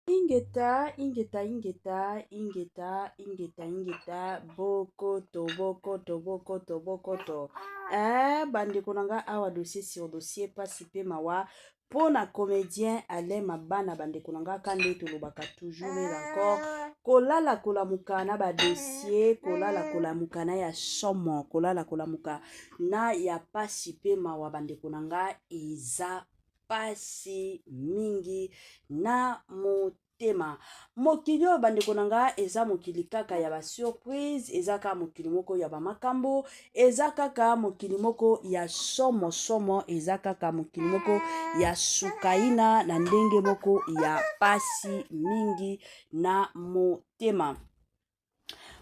Ingeta, bokoto. Bande konanga awa dossier sur dossier, pas sipe mawa. Pour na comédien, ale mabana bande konanga kande tolobaka toujours et encore. Kolala kolamuka na ba dossier, kolala kolamuka na ya somo, kolala kolamuka na ya pas sipe mawa bande konanga eza pasi mingi na motema. Mokili oyo bandeko na nga eza mokili kaka ya ba surprise, eza kaka mokili moko ya ba makambo, eza kaka mokili moko ya somo, eza kaka mokili moko ya sukaina na ndenge moko ya pasi mingi na motema.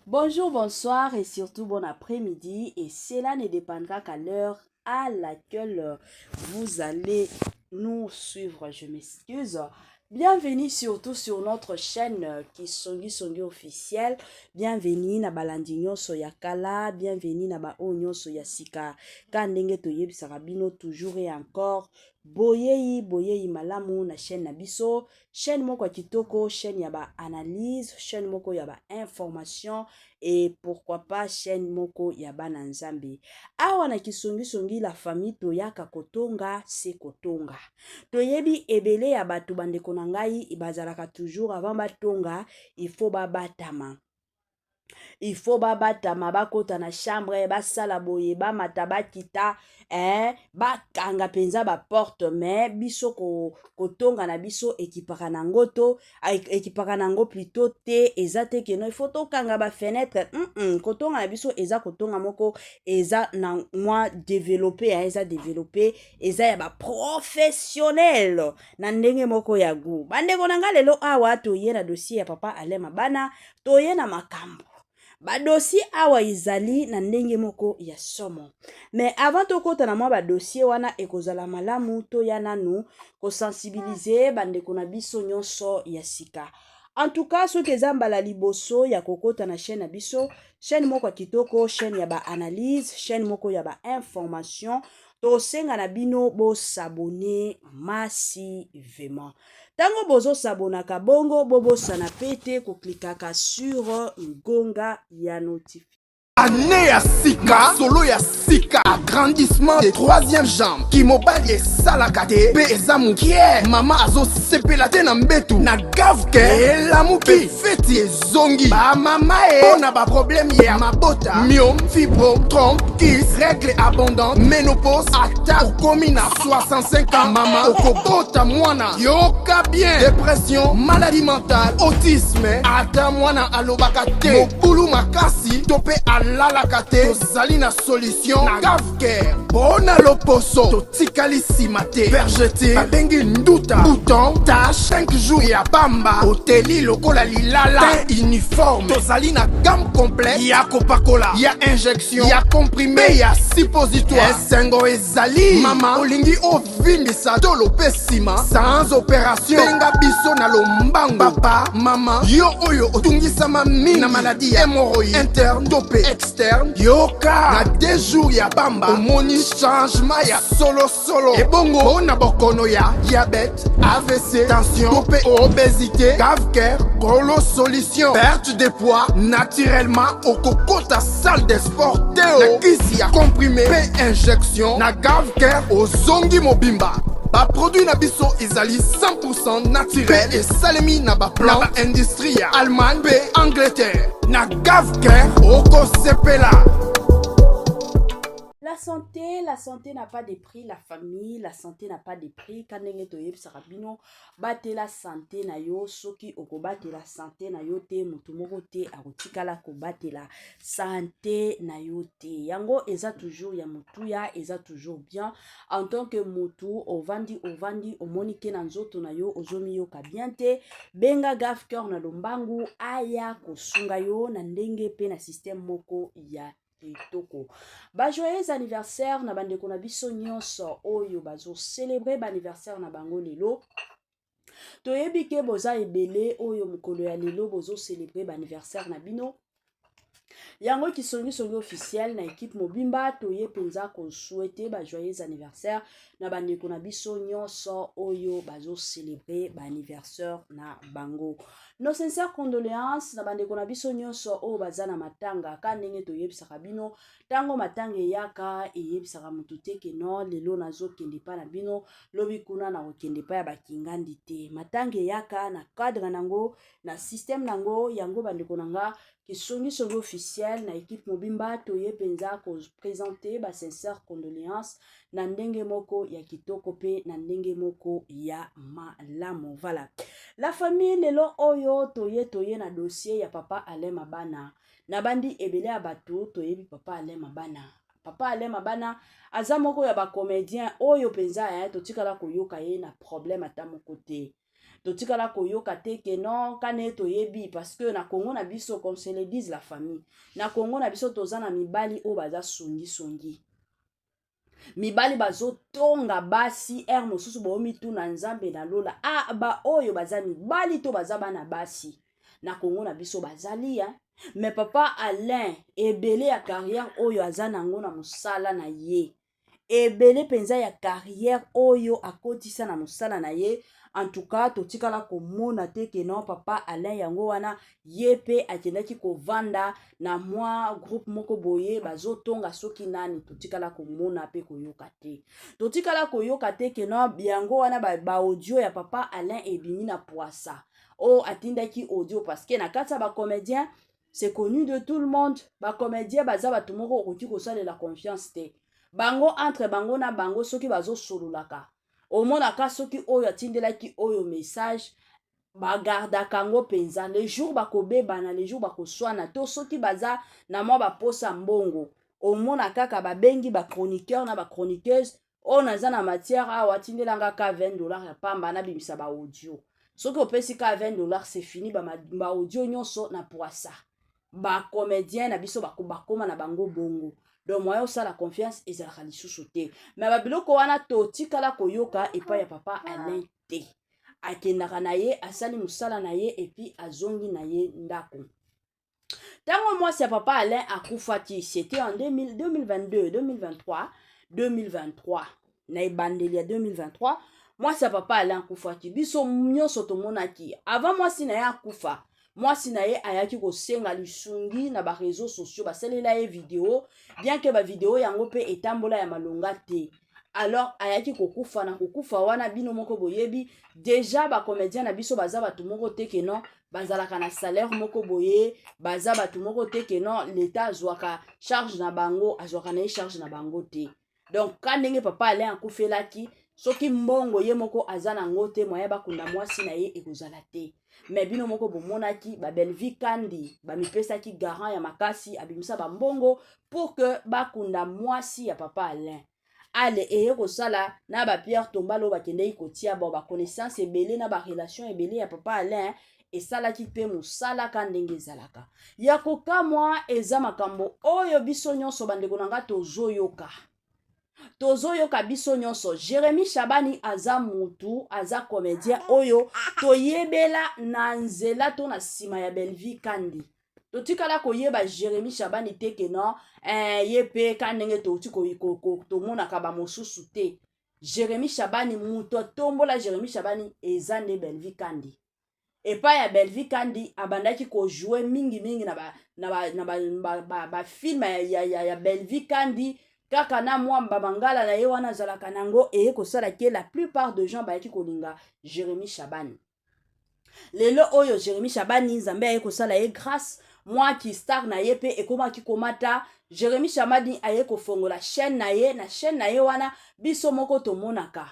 Bonjour, bonsoir et surtout bon après-midi, et cela ne dépendra qu'à l'heure à laquelle vous allez nous suivre. Je m'excuse. Bienvenue surtout sur notre chaîne Kisongi officielle. Bienvenue na balandinyo soyakala, bienvenue na ba onyo soyasika. Kandenge toyeb sarabino toujours et encore. Boyei malamu na chaîne Nabiso, chaîne moko kitoko, chaîne yaba analyse, chaîne moko yaba information et pourquoi pas chaîne moko yaba nanzambi. Awa na Kisongi la famille toyaka kotonga se kotonga. Toyebi ebele ya batu bande konangai ibazalaka toujours avant batonga, il faut babatama. Il faut babatama bakota na chambre basala boye ba mataba kita ba kanga penza ba porte mais biso kotonga na biso ekipaka nango to ekipaka nango plutôt te ezate ke no il faut to kanga ba fenêtre kotonga na biso eza kotonga moko eza na moi développer eza développer eza ya ba professionnel na ndenge moko ya gu bande konanga lelo awa to yena dossier ya papa alema bana to yena makambo ba dossier awa izali na ndenge moko ya somo. Mais avant to kota na mwa ba dossier wana ekozala malamu to ya nanu ko sensibiliser bande kona biso nyonso ya sika. En tout cas, ce que zambala liboso ya kokota na chaîne biso, chaîne moko kitoko, chaîne ya ba analyse, chaîne moko ya ba information, to senga na bino bo s'abonner massivement. Tango bozo sabonaka bongo bobo sana pete ko klikaka sur ngonga ya notification. Année ya sika, solo ya sika, agrandissement des troisième jambe, Kimobali et Salakate, pe ezamukie, mama azo sepela te na mbetu, na gavke, elamuki, feti zongi, ba mama ona ba problème ya mabota, myome, fibrome, trompe, kiss, règle abondante, ménopause, ata okomi na 65 ans, mama okobota mwana, yoka bien, dépression, maladie mentale, autisme, ata mwana alobaka te, mokulu makasi, tope alalakate, tozali na solution, na gavke, bona loposo, totikali simate, vergete, babengi nduta, bouton, tache, 5 jours ya bamba, oteli lokola lilala, teint uniforme, tozali na gamme complète, ya kopakola, ya injection, ya comprimé, ya suppositoire, esengo ezali, mama, olingi ovindisa tolo pesima, sans opération, benga biso na lombangu, papa, mama, yo oyo otungisama mingi, na maladie ya hémorroïde, interne, topé, externe, yoka, na 2 jours ya bamba, omoni changement ya solo, ebongo, ona bokono ya diabète, AVC, tension, topé, obésité, cave-cœur, golo solution, perte de poids, naturellement, okokota salle de sport, teo, na kisi ya comprimé, pe injection, na cave-cœur, ozongi mobimba. Ba produit na biso ezali 100% naturel et salemi na ba plan na ba industrie ya Allemagne pe Angleterre na gavker oko sepela. La santé n'a pas de prix, la famille, la santé n'a pas de prix. Kanenge toyeb sarabino, bate la santé na yo, soki oko bate la santé na yo te, mutumoko te, arotikala ko bate la santé na yo te. Yango eza toujours ya mutuya, eza toujours bien. En tant que mutu, ovandi, omonike na nzoto na yo, ozomi yo kabiente, benga gafker na lombangu, aya kosunga yo, na ndenge pe na système moko ya kitoko. Ba joyeux anniversaire na bandeko na biso nyonso oyo bazo célébrer ba anniversaire na bango lelo. Toyebi ke boza ebele oyo mukolo ya lelo bozo célébrer ba anniversaire na bino. yango kisongi officiel na équipe mobimba toye penza ko souhaiter ba joyeux anniversaire na bandeko na biso nyonso oyo bazo célébrer ba anniversaire na bango. Nos sincères condoléances na bandeko na biso nyonso oyo baza na matanga ka ndenge toyebisaka bino tango matanga eyaka eyebisaka mutu te ke no lelo nazokende pa na bino lobi kuna na kokende pa ya bakingandi te. Matanga eyaka na cadre nango na système nango yango bandeko nanga kisongi officiel na équipe mobimba toye penza ko présenter ba sincères condoléances na ndenge moko ya kitoko pe na ndenge moko ya malamu. Voilà. La famille lelo oyo toye na dossier ya papa Alain Mabana. Na bandi ebele ya bato toyebi papa Alain Mabana. Papa Alain Mabana aza moko ya ba comédien oyo penza ya totikala koyoka ye na problème ata moko te. Totikala koyoka te ke non kane toyebi parce que na Congo na biso comme se le dise la famille. Na Congo na biso toza na mibali o baza songi. Mibali bazo tonga basi mosusu bo mitu na nzambe na lola ba oyo baza mibali to baza bana basi na Congo na biso bazali mais papa Alain ebele ya carrière oyo aza nango na musala na ye ebele penza ya carrière oyo akotisa na musala na ye. En tout cas totikala komona te ke non papa Alain yango wana yepe akendaki kovanda na mwa groupe moko boye bazotonga soki nani totikala komona pe koyoka te. Totikala koyoka te ke non yango wana ba audio ya papa Alain ebimi na poisa. O atindaki audio parce que na kati ya ba comédien c'est connu de tout le monde. Ba comédien baza bato moko okoti kosala la confiance te. Bango entre bango na bango soki bazo sololaka. Omonaka soki oyo atindelaki oyo message bagarda kango penza le jour bakobebana le jour bakoswana to soki baza na mwa baposa mbongo omonaka ka babengi ba chroniqueur na ba chroniqueuse o naza na matière awa atindelanga ka $20 ya pamba na bimisa ba audio soki opesi ka $20 c'est fini ba audio nyonso na poisa ba comédien na biso bakoma na bango bongo. Donc moi aussi la confiance ezalaka lisusu te. Mais babiloko wana totikala koyoka epa ya papa Alain te. Akendaka na ye asali musala na ye et puis azongi na ye ndako. Tango moi c'est papa Alain akufati c'était en 2022, 2023. Na ebandeli ya 2023. Moi c'est papa Alain akufati biso nyonso tomonaki. Avant moi si na ya akufa mwasi na ye ayaki kosenga lisungi na ba réseaux sociaux basalela ye vidéo bien que ba vidéo yango pe etambola ya malonga te. Alors ayaki kokufa na kokufa wana bino moko boyebi déjà ba comédien na biso baza batu moko te ke non bazalaka na salaire moko boye baza batu moko te ke non l'état azwaka charge na bango azwaka na charge na bango te. Donc ka ndenge papa Alain akufelaki soki mbongo ye moko aza na ngote moya bakunda mwasi na ye ekozala te. Mais bino moko bomonaki ba Belvi Kandi ba mipesaki garant ya makasi abimisa ba mbongo pour que bakunda mwasi ya papa Alain. Ale eye kosala na ba Pierre Tombalo bakendei kotia ba connaissance ebele na ba relation ebele ya papa Alain esalaki pe musala ka ndenge ezalaka. Ya kokamwa eza makambo oyo biso nyonso bandeko nanga tozoyoka. Tozoyoka biso nyonso. Jérémy Chabani aza mutu aza comédien oyo toyebela na nzela to na sima ya Belvi Kandi. Totikala koyeba Jérémy Chabani te ke non yepe kanenge to monaka ba mosusu te. Jérémy Chabani mutu tombola Jérémy Chabani eza nde Belvi Kandi. Epa ya Belvi Kandi abandaki ko jouer mingi na ba film ya Belvi Kandi kaka na mwamba bangala na ye wana zalaka nango eye kosala ke la plupart de gens bayaki kolinga Jérémy Chabani. Lelo oyo Jérémy Chabani nzambe aye kosala ye grâce moi ki star na ye pe ekoma ki komata Jérémy Chabani aye kofongola chaîne na ye wana biso moko tomonaka.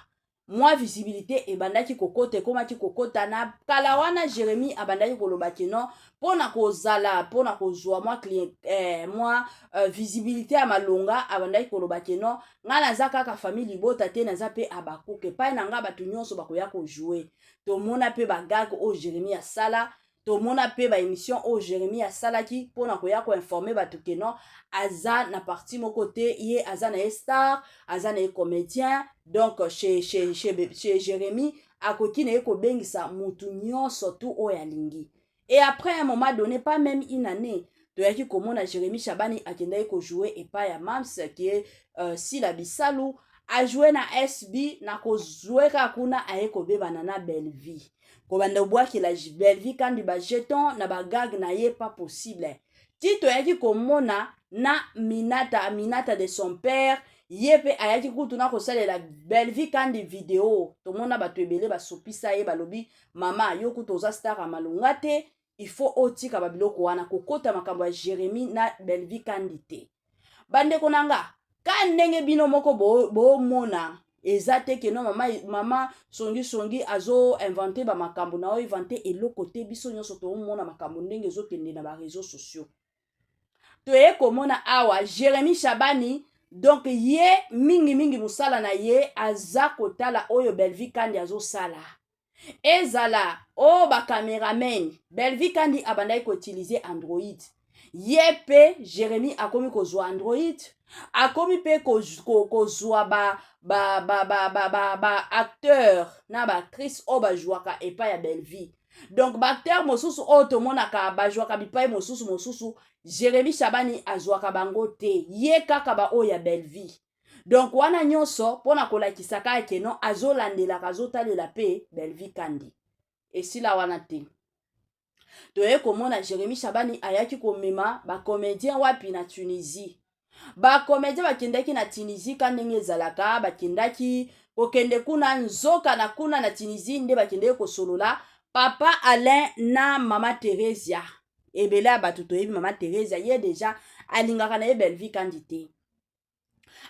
Moi visibilité ebandaki kokota ekomaki kokota na kala wana Jérémy abandaki koloba ke non pona kozala pona kozwa moi client moi visibilité ya malonga abandaki koloba ke non nga naza kaka famille libota te naza pe abakuke pa na nga batu nyonso bakoya ko jouer tomona pe bagag o Jérémy asala tomona pe ba émission o Jérémy asalaki pona koya ko informer batu ke non aza na partie moko te ye aza na star aza na comédien. Donc chez Jérémy akoki na ko bengisa mutu nyonso tu oya lingi. Et après un moment donné pas même une année toyaki komona Jérémy Chabani akendaki kojouer epai ya Mams qui est Sila Bisalu ajouer na SB na kozouer kaka kuna aye kobebana na Bellevie kobanda obwakela Bellevie kandi ba jeton na bagag na ye pas possible ti toyaki komona na Aminata de son père yepe ayaki kutuna kosalela Bellevie kandi video tomona bato ebele basopisa ye balobi mama yo kutoza star ya malonga te il faut otika babiloko wana kokota makambo ya Jérémy na Bellevie kandi te bandeko nanga ka ndenge bino moko bomona eza te ke no mama songi azo inventer ba makambo na o inventer eloko te biso nyonso tomona makambo ndenge ezokende na ba réseaux sociaux toye komona awa Jérémy Chabani donc ye mingi musala na ye aza kotala oyo Bellevie kandi azosala ezala o ba cameraman Bellevie kandi abandaki koutiliser Android ye pe Jérémy akomi kozwa Android akomi pe kozwa ba acteur na ba actrice o bajouaka epai ya Bellevie donc ba acteur mosusu o tomonaka bajouaka bipai mosusu Jérémy Chabani azwaka bango te ye kaka ba o ya Bellevie donc wana nyonso pona kolakisa kaka keno azolandelaka azotalela pe Bellevie kandi esila wana te toye komona Jérémy Chabani ayaki komema ba comédien wapi na Tunisie ba comédien bakendaki na Tunisie kandi ndenge ezalaka bakendaki kokende kuna nzoka na kuna na Tunisie nde bakendeki kosolola papa Alain na mama Teresia ebele ya bato toyebi mama Teresia ye deja alingaka na ye Bellevie kandi te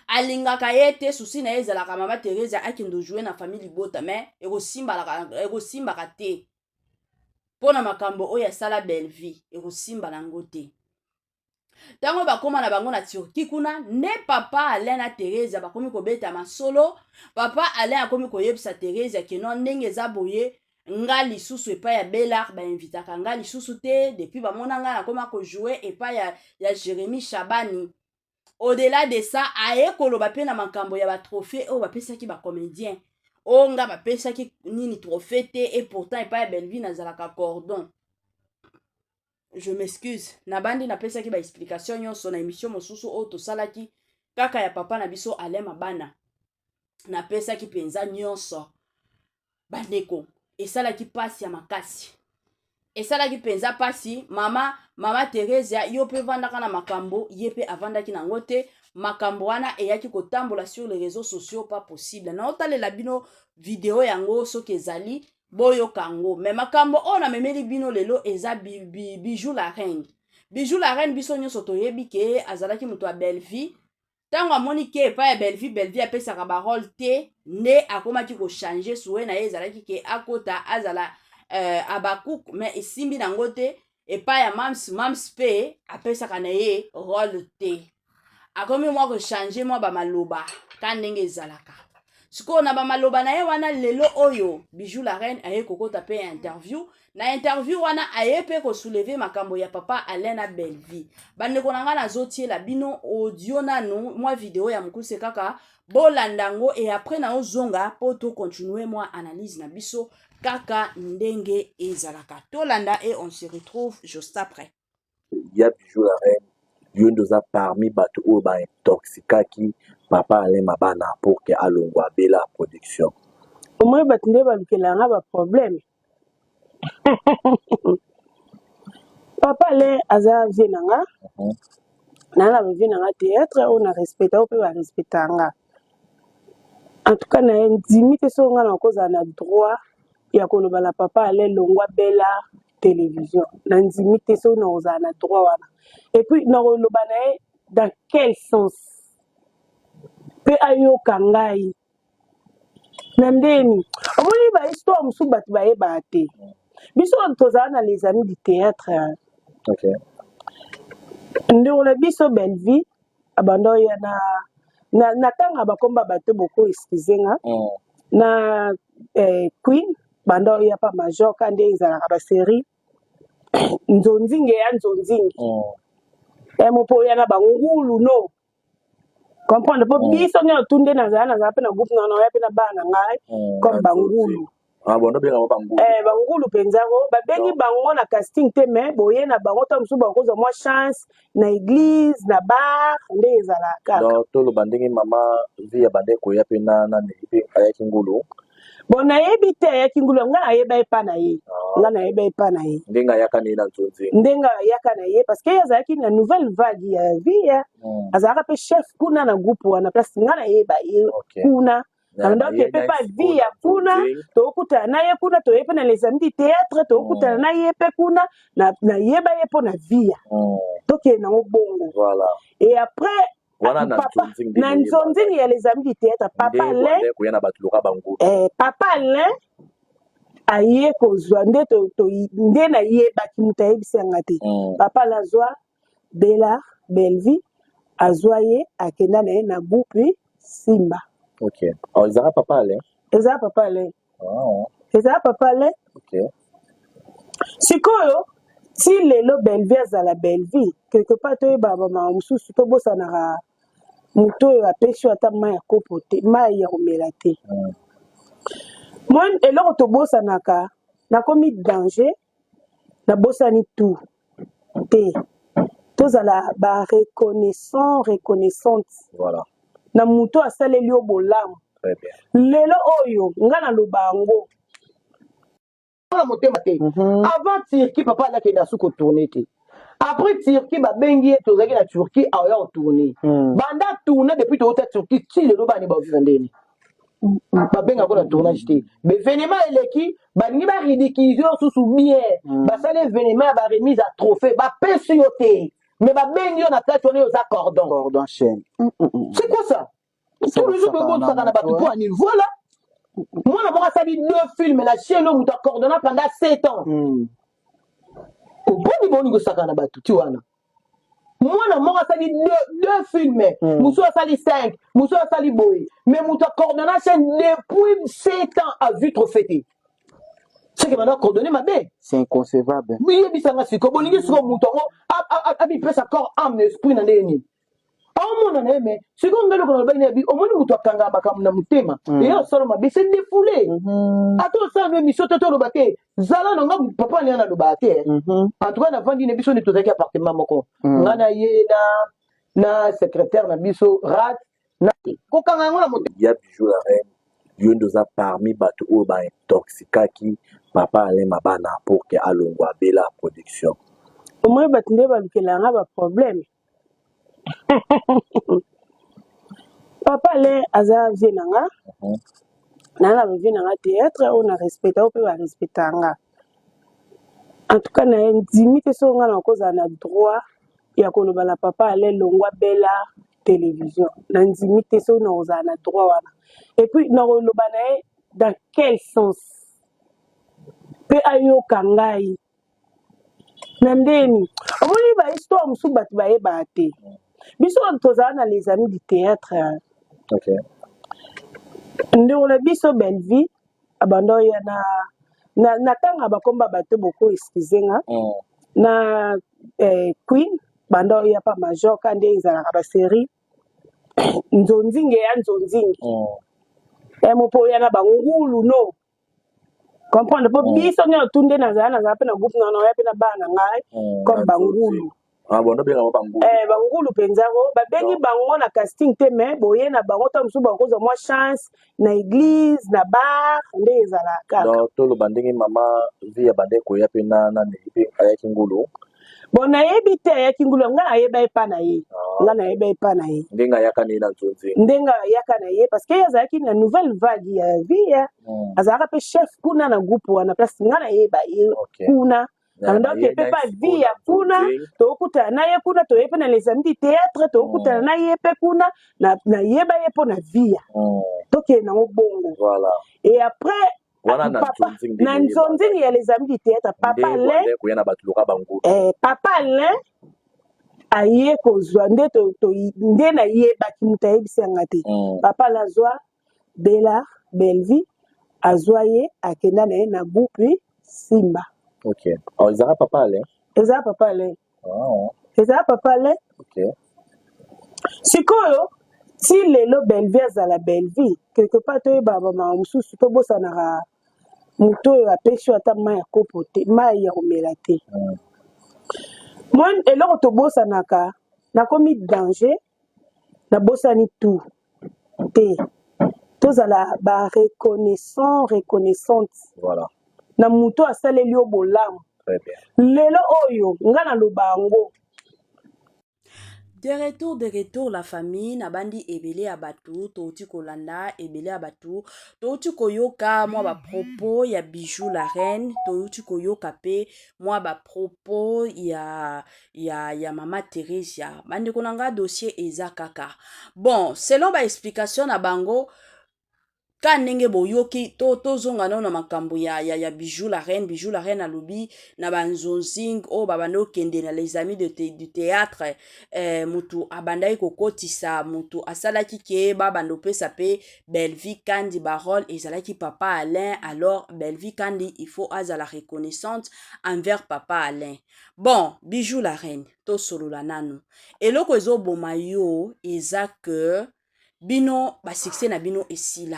alingaka ye te susi na ye ezalaka mama Teresia akende jouer na famille Libota mais ekosimbaka te pona makambo oyo asala Bellevie ekosimba nango te tango bakoma na bango na Turquie kuna ne papa Alain na Teresia bakomi kobeta masolo papa Alain akomi koyebisa Teresia keno ndenge eza boye nga lisusu epai ya Bellard bainvitaka nga lisusu te depuis bamona nga nakoma kojouer epai ya Jérémy Chabani au-delà de ça aye koloba pe na makambo ya batrophée oyo bapesaki bacomédien oyo nga bapesaki nini trophée te et pourtant epai ya Bellevie nazalaka cordon je m'excuse nabandi napesaki ba explication nyonso na émission mosusu oyo tosalaki kaka ya papa na biso Alain Mabana napesaki penza nyonso bandeko esalaki pasi ya makasi esalaki penza pasi mama Teresia yo pe vandaka na makambo ye pe avandaki nango te makambo wana eyaki kotambola sur les réseaux sociaux pas possible na otalela bino video yango soki ezali boyoka yango me makambo oyo namemeli bino lelo eza Bijou la reine biso nyonso toyebi ke azalaki moto ya Bellevie ntango amoni ke epai ya Bellevie apesaka barole te nde akomaki kochange suwe na ye ezalaki ke akota azala Abakuk me esimbi nango te epai ya Mams pe apesaka na ye role te akomi mwa kochange mwa bamaloba ka ndenge ezalaka sikoyo na bamaloba na ye wana lelo oyo Bijou la reine aye kokota pe na interview wana aye pe kosouleve makambo ya papa Alain na Bellevie bandeko na nga nazotiela bino audio nanu mwa video ya mokuse kaka bolandango et après na ozonga po to continuer mwa analyse na biso kaka ndenge ezalaka tolanda et on se retrouve juste après. Il y a Bijou la reine yondoza parmi bato oyo ba intoxikaki papa Alain Mabana pour que alongwa bela production omwe bato nde balukelanga ba problème papa Alain aza vie nanga nanga ba vie nanga théâtre on a respecté on peut ba respectanga en tout cas na ndimi te so nga na koza na droit ya koloba na papa Alain longwa bela télévision na ndimi te so na koza na droit wana et puis na koloba na dans quel sens pe ayoka ngai na ndeni omoni ba histoire mosusu bato bayebaka te biso tozala na les amis du théâtre okay. ndeko na biso Bellevie abanda oya na tanga bakomba bato boko excuse nga na Queen banda oya pa major kandi ezalaka basérie nzonzinge ya nzonzingi mopo oya na bangulu no comprendre po biso nyo tunde nazala pe na groupe na oya pe na bana ngai comme bangulu Ah bon, bien on bangulu. Bangulu penzako babengi bango na casting te mais boye na bango ta musu bakoza moi chance na église na bar nde ezala kaka. Donc tout le bandingi mama via bande ko ya pe na ne ayaki ngulu. Bon nayebi te ayaki ngulu nga nayeba epa na ye. Nga nayeba epa na ye. Ndenga yaka ni na nzonzi. Ndenga yaka na ye parce que azalaki na nouvelle vague ya vie. Azalaka pe chef kuna na groupe wana place nga nayeba ye kuna. Donc il peut pas via kuna tokuta na ye kuna to yepe na les amis du théâtre tokuta na ye pe kuna na yeba ye po na via. Donc na bongo. Voilà. Et après voilà papa na nzonzi ya les amis du théâtre papa le papa le aye kozwa nde nde na yebaki mutu ayebisanga te papa la zwa Bella Belleville azwa ye akenda na ye na groupe Simba. Ok. Alors, ils ont papa allé. Ils ont papa allé. Oh. Ils ont papa allé. Ok. Sikoyo, si lelo Belleville à la Belleville, quelque part tu es baba ma mususu to bossa na muto ya pesho ata maya kopote, maya omelate. Moi eloko to bossa naka na komi danger na bossa ni tout. Te. Tozala ba reconnaissante. Voilà. Na muto asaleli yo bolamu. Très bien. Lelo oyo nga na lobango. Avant Turquie papa là qui na suko tourner te. Après Turquie ba bengi to zaki na Turquie a yo tourner. Banda tourner depuis to Turquie ti lelo ba ni ba vivendeni. Ba benga ko na tournage te. Mais événement eleki ba ni ba ridiculiser sous bien. Ba sale événement ba remise à trophée ba pesi yo te. Mais ba bengi yo na place on est aux cordon. Cordon chaîne. C'est quoi ça? Tout le jour que vous ça na ba tout anil. Voilà. Moi na sali 2 films la chaîne où tu coordonné pendant 7 ans. Au bon niveau ni go saka na ba tout wana. Moi na sali 2 films. Muso sali 5, muso sali boy. Mais tu coordonné chaîne depuis 7 ans à vue trop fêté. C'est que maintenant coordonner ma bé. C'est inconcevable. Oui, bisanga siko bolingi siko mutongo abi pesa corps âme esprit na ndeni. Aumona na eme siko ngalo ko bana bi omoni mutu akanga bakamu na mutema et yo solo mabe c'est défoulé ato ça même mission toto lo baté zala na ngabu papa ni na lo baté en tout cas na vandi ne biso ni tozaki appartement moko ngana ye na secrétaire na biso rat na ko kanga ngona moto ya bijou la reine yondoza parmi bato o ba intoxikaki papa ale mabana pour que alongwa bela production au moins batinde ba lukela ba problème. Papa le aza vie nanga na vie nanga théâtre on a respecté on peut respecter nga en tout cas na intimité so nga na koza na droit ya koloba na papa ale longwa bela télévision na intimité so na koza na droit wana et puis na koloba na dans quel sens pe ayo kangai na ndeni omoni ba histoire musu batu ba yeba te. Biso tozala na les amis du théâtre. Ok. Ndeko na biso Belleville abando ya na tanga bakomba bato boko excusenga. Na Queen bando ya pa major kande ezalaka ba série. Nzonzinge ya nzonzinge. Mopo ya na bangulu no. Comprendre po biso nyo tunde na zana pe na groupe na ya pe na bana ngai comme bangulu. Ah bon, bien on bangulu. Bangulu penzako babengi bango na casting te mais boye na bango ta musu bakoza moi chance na église na bar nde ezala kaka. Donc tout le bandingi mama via bande ko ya pe na ne ayaki ngulu. Bon nayebi te ayaki ngulu nga ayeba epa na ye. Nga nayeba epa na ye. Ndenga yaka ni na nzonzi. Ndenga yaka na ye parce que azalaki na nouvelle vague ya vie. Azalaka pe chef kuna na groupe wana place nga nayeba ye kuna. Donc il peut pas via kuna tokuta na ye kuna to yepe na les amis du théâtre tokuta na ye pe kuna na yeba ye po na via. Donc na bongo. Voilà. Et après voilà papa na nzonzi ya les amis du théâtre papa le papa le aye kozwa nde na yebaki mutu ayebisanga te papa la zwa Bella Belleville azwa ye akenda na ye na groupe Simba. Ok. Alors, ils ont papa allé. Ils ont papa allé. Oh. Ils ont papa allé. Ok. Sikoyo, si lelo Belleville à la Belleville, quelque part tu es baba ma mususu to bossa na moto oyo apesi ata mai ya kopo te mai ya komela te moi eloko tobosanaka nakomi danger nabosani tout te tozala reconnaissante Voilà. na moto asaleli yo bolamu Très bien. lelo oyo nga naloba yango. De retour, la famille, nabandi ebele abatu, touti kolanda, ebele abatu, touti koyoka, moi ba propos, ya bijou la reine, touti koyoka pe, moi ba propos, ya mama Teresia. Bandi konanga dossier eza kaka. Bon, selon ba explication na bango, ka ndenge boyoki tozonga na makambo ya bijou la reine alobi na banzonzing o babando kende na les amis du théâtre mutu abandai kokotisa mutu asalaki ke babando pesa pe Belvi Kandi Barol ezalaki papa Alain. Alors Belvi Kandi il faut azala reconnaissante envers papa Alain. Bon, bijou la reine to solola nanu eloko ezoboma yo eza que bino ba succès na bino esila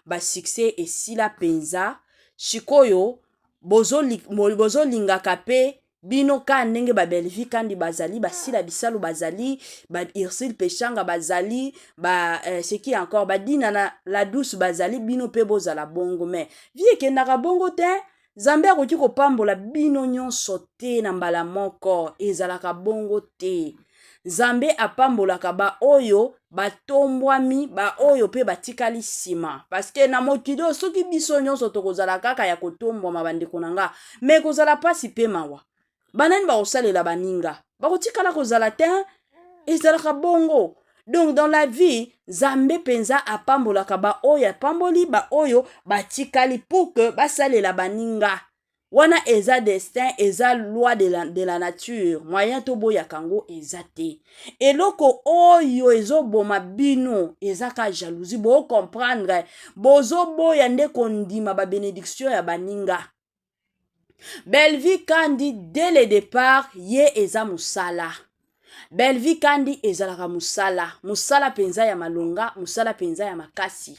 ba succès esila penza shikoyo bozo lingaka pe bino ka ndenge ba Belvi Kandi bazali basila bisalo bazali ba Irsil Pechanga bazali ba ce qui encore ba dina na la douce bazali bino pe bozala bongo mais vie kendaka bongo te Zambe akoki kopambola bino nyonso te na mbala moko ezalaka bongo te. Zambe apambolaka ba oyo batombwami ba oyo pe batikali sima parce que na mokili soki biso nyonso tokozala kaka ya kotombwama bandeko nanga me kozala pasi pe mawa banani bakosalela baninga bakotikala kozala te ezalaka bongo. Donc dans la vie Zambe penza apambolaka ba oyo apamboli ba oyo batikali pour que basalela baninga wana eza destin eza loi de la nature moyen to boya kango eza te eloko oyo ezoboma bino eza ka jalousie bo comprendre bozo boya nde kondima ba bénédiction ya baninga. Belvi Kandi dès le départ ye eza musala. Belvi Kandi ezalaka musala penza ya malonga musala penza ya makasi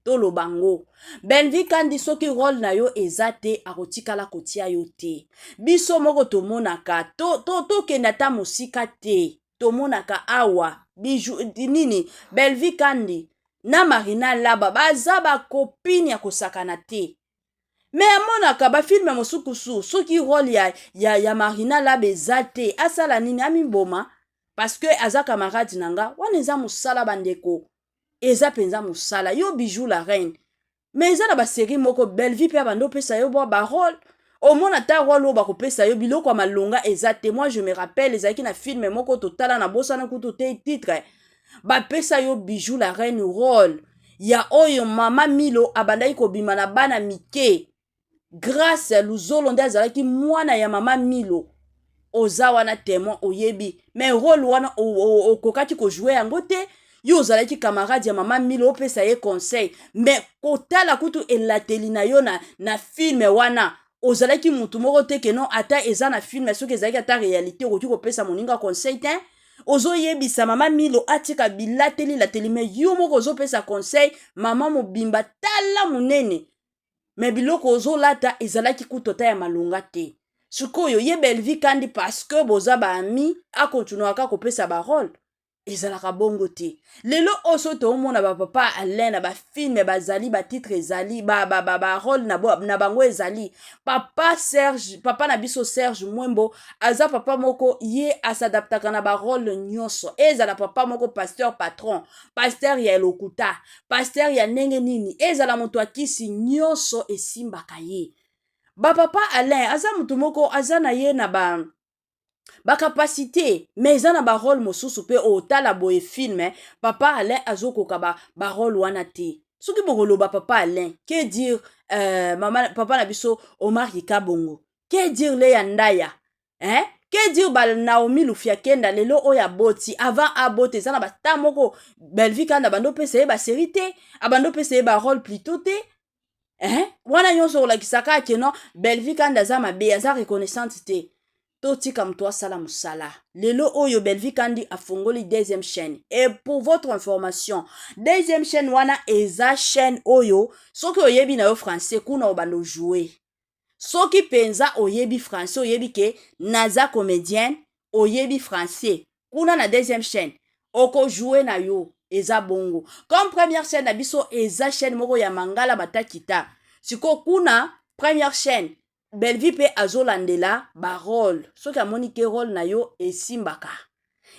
tolo bango. Belvi Kandi soki rôle na yo ezate akotikala kotia yo te biso moko tomonaka to kenda ta musika te tomonaka awa bijou nini Belvi Kandi na Marina Laba baza ba copine ya kosakana te me amonaka ba filme mosukusu soki rôle ya Marina Laba ezate asala nini amiboma parce que aza camarade nanga wana eza musala bandeko eza penza musala yo bijou la reine mais eza na ba série moko Belvi pe bando pesa yo ba rôle au mona ta rôle ba ko pesa yo biloko malonga eza te. Moi je me rappelle ezaki na film moko totala na bosana kutu te titre ba pesa yo bijou la reine rôle ya oyo mama Milo abandai ko bima na bana mike grâce luzolo nde azalaki mwana ya mama Milo oza wana témoin oyebi mais rôle wana okokaki ko jouer yango te yo ozalaki camarade ya mama Milo opesa ye conseil mais kotala kutu elateli na yo na film wana ozalaki mutu moko te ke non ata eza na film soki ezalaki ata réalité okoki kopesa moninga conseil te ozoyebisa mama Milo atika bilateli mais yo moko ozopesa conseil mama mobimba tala munene mais biloko ozolata ezalaki kutu ta ya malonga te. Sikoyo ye Belvi Kandi parce que boza ba ami a continuaka kopesa ba rôle ezalaka bongo te. Lelo oso to mona ba papa Alain na ba film bazali ba titre ezali ba rôle na bango ezali papa Serge papa na biso Serge Mwembo aza papa moko ye asadaptaka na ba rôle nyonso ezala papa moko pasteur patron pasteur ya lokuta pasteur ya ndenge nini ezala moto akisi nyonso esimbaka ye. Ba papa Alain aza mutu moko aza na ye na ba capacité mais eza na ba rôle mosusu pe otala boye film papa Alain azokoka ba rôle wana te. Soki bokoloba papa Alain que dire papa na biso Omar Kabongo que dire Leya Ndaya que dire ba Naomi Lufia Kenda lelo oya boti avant abote eza na ba ta moko Belvi Kandi bando pesa ye ba série te abando pesa ye ba rôle plutôt te wana nyonso olakisaka ke non Belvi Kandi aza mabe aza reconnaissante te totika mtu asala musala. Lelo oyo Belvi Kandi afongoli deuxième chaîne. Et pour votre information, deuxième chaîne wana eza chaîne oyo soki oyebi na yo français kuna obando jouer. Soki penza oyebi français oyebi ke naza comédienne oyebi français kuna na deuxième chaîne oko jouer na yo eza bongo. Comme première chaîne na biso eza chaîne moko ya Mangala Batakita. Siko kuna première chaîne Belvi pe azolandela ba rôle. Soki amoni ke rôle na yo esimbaka.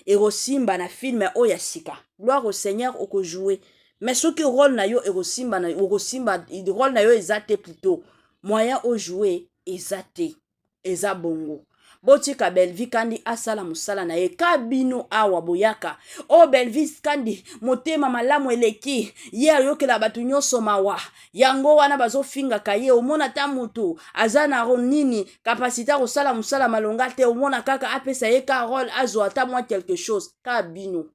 Erosimba na film oya sika. Gloire au Seigneur oko jouer. Mais soki rôle na yo erosimba na okosimba rôle na yo ezate plutôt. Moyen au jouer ezate. Eza bongo. Botika Belvi Kandi asala musala na ye kabino awa boyaka. O Belvi Kandi motema malamu eleki. Ye ayokela batu nyonso mawa. Yango wana bazo finga kaye omona ta mutu azana ronini kapasita kosala musala malonga te omona kaka apesa ye ka rôle azo ata moi quelque chose kabino.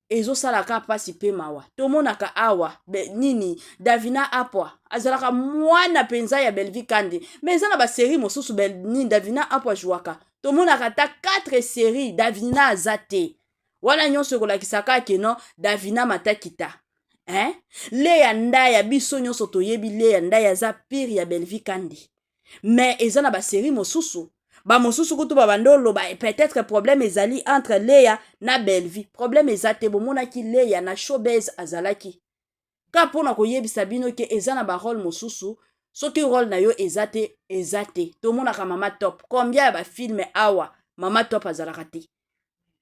Ezo sala ka pasi pe mawa. Tomona ka awa nini Davina Apwa azalaka mwana penza ya Belvi Kandi. Mais ezana ba série mosusu nini Davina Apwa jouaka. Tomona ka ta 4 séries Davina azate. Wana nyonso kolakisaka ke non Davina Matakita. Hein? Leya Ndaya biso nyonso toyebi Leya Ndaya za pire ya Belvi Kandi. Mais ezana ba série mosusu ba mosusu kutu ba bandolo ba peut-être problème ezali entre Leya na Belvi. Problème ezate bomona ki Leya na showbiz azalaki. Ka pona koyebisa bino ke ezana ba rôle mosusu soki rôle na yo ezate. Tomona ka Mama Top. Combien ya ba film awa Mama Top azalaka te.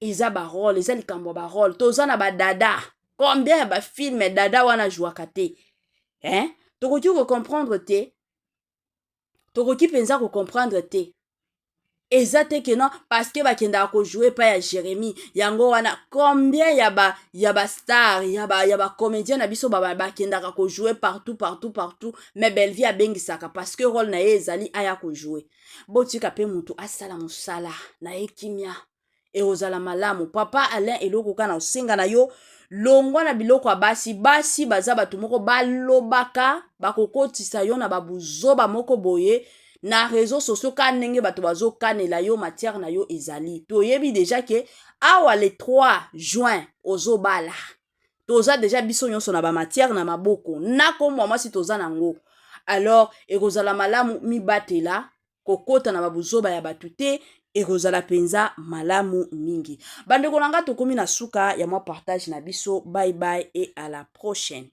Eza ba rôle, eza likambo ba rôle. Tozana ba dada. Combien ya ba film dada wana jouaka te. Hein? Tokoki ko comprendre te. Tokoki penza ko comprendre te. Ezate que non parce que bakenda ko jouer pa ya Jérémy yango wana combien ya ba star ya ba comédien na biso bakenda ko jouer partout mais Belvi abengisaka parce que rôle na ye ezali aya ko jouer botika pe mutu asala musala na ekimia e ozala malamu papa Alain eloko kana osenga na yo longwa na biloko ya basi baza batu moko balobaka bakokotisa yo na babuzoba moko boye na réseaux sociaux ka ndenge bato bazo kanela yo matière na yo ezali toyebi déjà que awa le 3 juin ozobala toza déjà biso nyonso na ba matière na maboko nako mwa si toza nango alors ekozala malamu mibatela kokota na babuzoba ya batu te ekozala penza malamu mingi bandeko nanga tokomi na suka ya mwa partage na biso bye bye et à la prochaine.